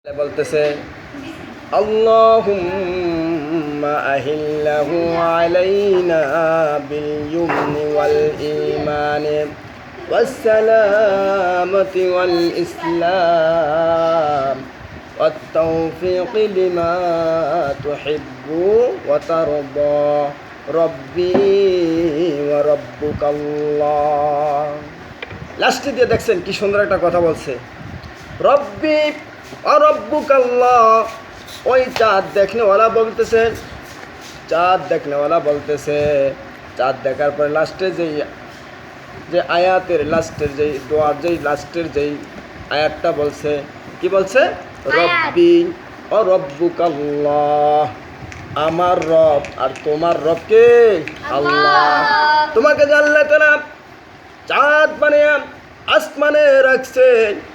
বলতেছে আল্লাহুম্মা আহিল্লাহু আলাইনা বিল ইয়ুমনি ওয়াল ঈমানি ওয়াস সালামতি ওয়াল ইসলাম ওয়াত তাওফীকি লিমা তুহিব্বু ওয়া তারদা রব্বি ওয়া রাব্বুকাল্লাহ। লাস্টে দিয়ে দেখছেন কি সুন্দর একটা কথা বলছে, রব্বি রব্বুকাল্লাহ। ওই চাঁদ দেখনেওয়ালা বলতেছে, চাঁদ দেখার পরে লাস্টে যে আয়াতের লাস্টের যেই দোয়ার লাস্টের যেই আয়াতটা বলছে, কি বলছে? রব্বি রব্বুকাল্লাহ, আমার রব আর তোমার রব কে? আল্লাহ। তোমাকে যে আল্লাহ তাআলা চাঁদ বানিয়ে আসমানে রাখছে,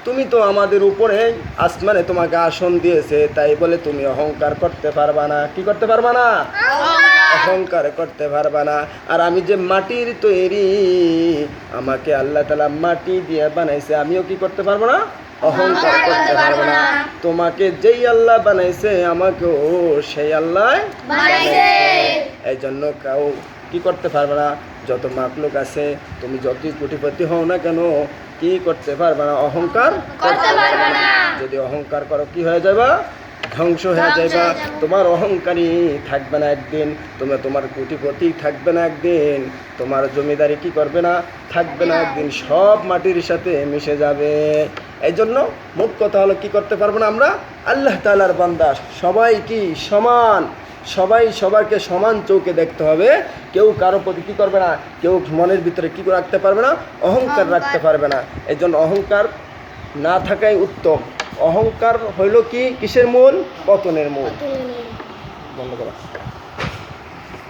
তুমি তো আমাদের উপরে আসমানে তোমাকে আসন দিয়েছে, তাই বলে তুমি অহংকার করতে পারবা না। কি করতে পারবা না? অহংকার করতে পারবা না। আর আমি যে মাটির তৈরি, আমাকে আল্লাহ তাআলা মাটি দিয়ে বানাইছে, আমিও কি করতে পারবো না? অহংকার করতে পারবো না। তোমাকে যেই আল্লাহ বানাইছে, আমাকেও সেই আল্লাহ বানাইছে। এই জন্য কেউ কি করতে পারবে না। যত মাখলুক আছে, তুমি যতই কোটিপতি হও না কেন, কি করতে পারবে না? অহংকার করতে পারবে না। যদি অহংকার করো, কি হয়ে যাবে? ধ্বংস হয়ে যাবে। তোমার অহংকারী থাকবে না একদিন, তোমার কোটিপতি থাকবে না একদিন, তোমার জমিদারি কি করবে না? থাকবে না একদিন, সব মাটির সাথে মিশে যাবে। এই জন্য মোট কথা হলো, কি করতে পারবো না আমরা? আল্লাহ তাআলার বান্দা সবাই কি সমান, সবাই সবাইকে সমান চোখে দেখতে হবে। কেউ কারো প্রতি কী করবে না, কেউ মনের ভিতরে কী রাখতে পারবে না? অহংকার রাখতে পারবে না। এই জন্য অহংকার না থাকাই উত্তম। অহংকার হইল কি? কিসের মূল? পতনের মূল। বন্ধ করা।